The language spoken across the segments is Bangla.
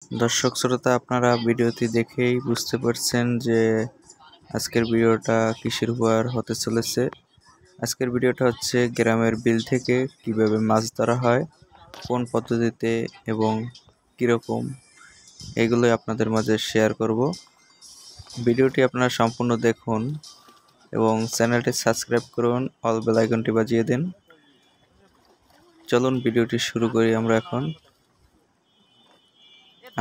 দর্শক শ্রোতা, আপনারা ভিডিওটি দেখেই বুঝতে পারছেন যে আজকের ভিডিওটা কিসের উপর হতে চলেছে। আজকের ভিডিওটা হচ্ছে গ্রামের বিল থেকে কিভাবে মাছ ধরা হয়, কোন পদ্ধতিতে এবং কীরকম, এগুলোই আপনাদের মাঝে শেয়ার করব। ভিডিওটি আপনারা সম্পূর্ণ দেখুন এবং চ্যানেলটি সাবস্ক্রাইব করুন, অল বেল আইকনটি বাজিয়ে দিন। চলুন ভিডিওটি শুরু করি।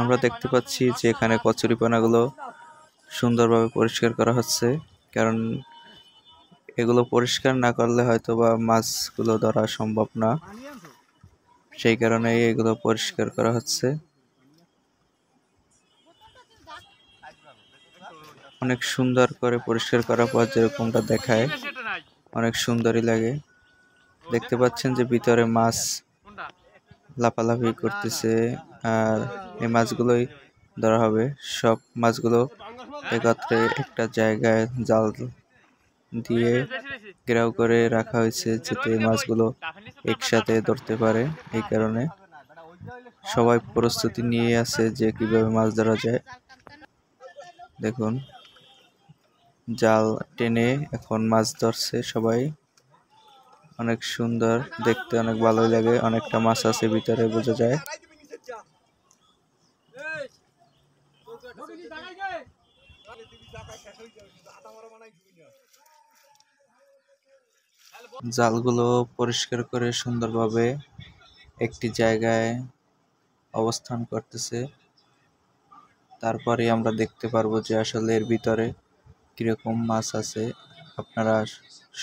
আমরা দেখতে পাচ্ছি যে এখানে কচুরিপানাগুলো সুন্দরভাবে পরিষ্কার করা হচ্ছে, কারণ এগুলো পরিষ্কার না করলে হয়তো বা মাছগুলো ধরা সম্ভব না, সেই কারণেই এগুলো পরিষ্কার করা হচ্ছে। অনেক সুন্দর করে পরিষ্কার করার পর যেরকমটা দেখায় অনেক সুন্দরই লাগে। দেখতে পাচ্ছেন যে ভিতরে মাছ লাফালাফি করতেছে, আর এই মাছগুলোই ধরা হবে। সব মাছগুলো একত্রে একটা জায়গায় জাল দিয়ে ঘেরাও করে রাখা হয়েছে, যাতে মাছগুলো একসাথে ধরতে পারে। এই কারণে সবাই প্রস্তুতি নিয়ে আছে যে কিভাবে মাছ ধরা যায়। দেখুন, জাল টেনে এখন মাছ ধরছে সবাই। অনেক সুন্দর দেখতে, অনেক ভালোই লাগে। অনেকটা মাছ আছে ভিতরে, বোঝা যায়। জালগুলো পরিষ্কার করে সুন্দরভাবে একটি জায়গায় অবস্থান করতেছে। তারপরে আমরা দেখতে পারবো যে আসলে এর ভিতরে কিরকম মাছ আছে। আপনারা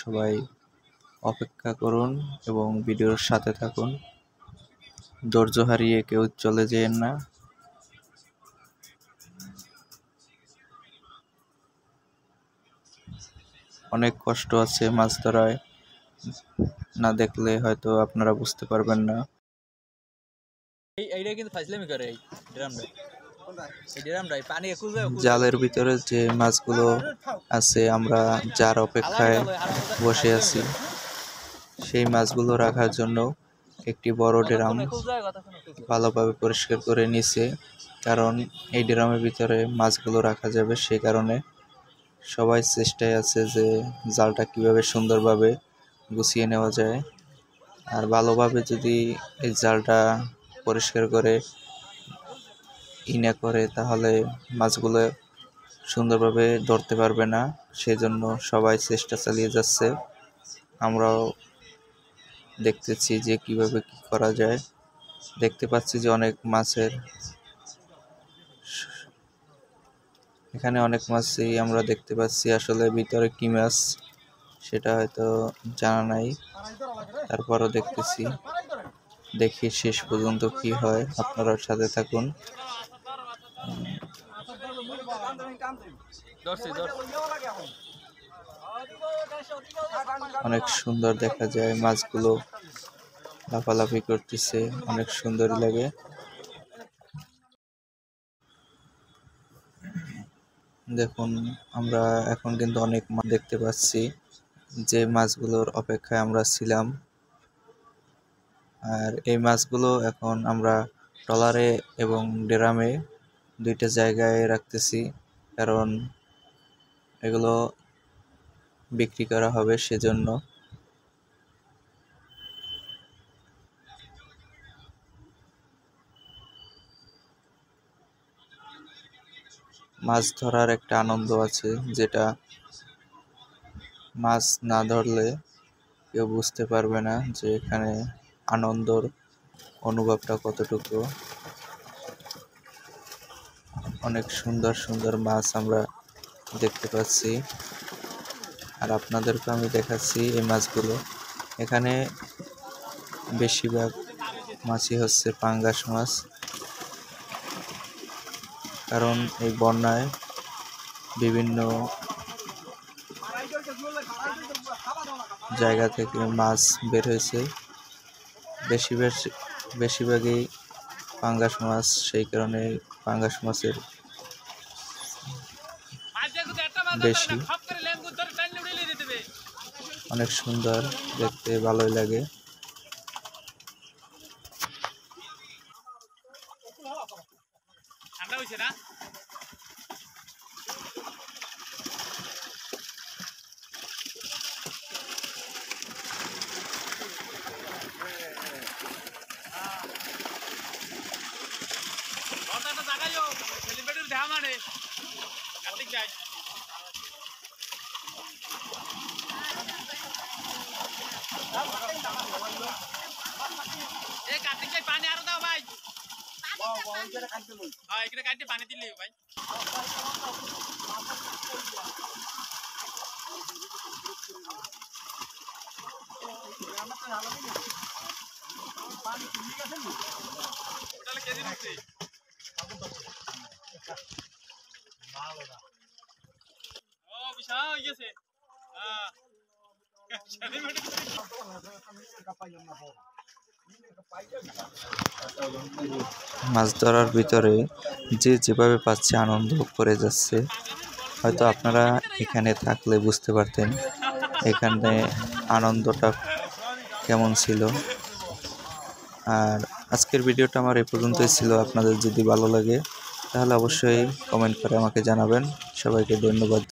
সবাই অপেক্ষা করুন এবং ভিডিওর সাথে থাকুন। ধৈর্য হারিয়ে কেউ চলে যেন না। অনেক কষ্ট আছে মাছ ধরায়, না দেখলে হয়তো আপনারা বুঝতে পারবেন না। জালের ভিতরে যে মাছগুলো আছে, আমরা যার অপেক্ষায় বসে আছি, সেই মাছগুলো রাখার জন্য একটি বড় ড্রাম ভালোভাবে পরিষ্কার করে নিছে, কারণ এই ড্রামের ভিতরে মাছগুলো রাখা যাবে। সেই কারণে সবাই চেষ্টায় আছে যে জালটা কিভাবে সুন্দরভাবে গুছিয়ে নেওয়া যায়। আর ভালোভাবে যদি এই জালটা পরিষ্কার করে করে, তাহলে মাছগুলো সুন্দরভাবে ধরতে পারবে না। সেজন্য সবাই চেষ্টা চালিয়ে যাচ্ছে। আমরাও দেখতেছি যে কিভাবে কি করা যায়। দেখতে পাচ্ছি যে এখানে অনেক মাছই আমরা দেখতে পাচ্ছি। আসলে ভিতরে কি মাছ সেটা হয়তো জানা নাই, তারপরও দেখতেছি। দেখি শেষ পর্যন্ত কি হয়, আপনারা সাথে থাকুন। অনেক সুন্দর দেখা যায়, মাছগুলো লাফালাফি করতেছে, অনেক সুন্দরই লাগে। দেখুন, আমরা এখন কিন্তু অনেক মাছ দেখতে পাচ্ছি, যে মাছগুলোর অপেক্ষায় আমরা ছিলাম। আর এই মাছগুলো এখন আমরা ট্রলারে এবং ড্রামে দুইটা জায়গায় রাখতেছি, কারণ এগুলো বিক্রি করা হবে, সেজন্য। মাছ ধরার একটা আনন্দ আছে, যেটা মাছ না ধরলে কেউ বুঝতে পারবে না যে এখানে আনন্দর অনুভবটা কতটুকু। অনেক সুন্দর সুন্দর মাছ আমরা দেখতে পাচ্ছি, আর আপনাদেরকে আমি দেখাচ্ছি এই মাছগুলো। এখানে বেশিরভাগ মাছই হচ্ছে পাঙ্গাস মাছ, কারণ এই বন্যায় বিভিন্ন জায়গা থেকে মাছ বের হয়েছে। বেশিরভাগই পাঙ্গাস মাছ, সেই কারণে পাঙ্গাস মাছের বেশি। অনেক সুন্দর দেখতে, ভালোই লাগে। পানি আরো দাও ভাই, এখানে কাটতে পানি দিলে ভাই। কেজি দিচ্ছে ও বিশাল হয়ে গেছে। মাছ ধরার ভিতরে যে যেভাবে পাচ্ছে আনন্দ করে যাচ্ছে। হয়তো আপনারা এখানে থাকলে বুঝতে পারতেন এখানে আনন্দটা কেমন ছিল। আর আজকের ভিডিওটা আমার এই পর্যন্তই ছিল। আপনাদের যদি ভালো লাগে তাহলে অবশ্যই কমেন্ট করে আমাকে জানাবেন। সবাইকে ধন্যবাদ।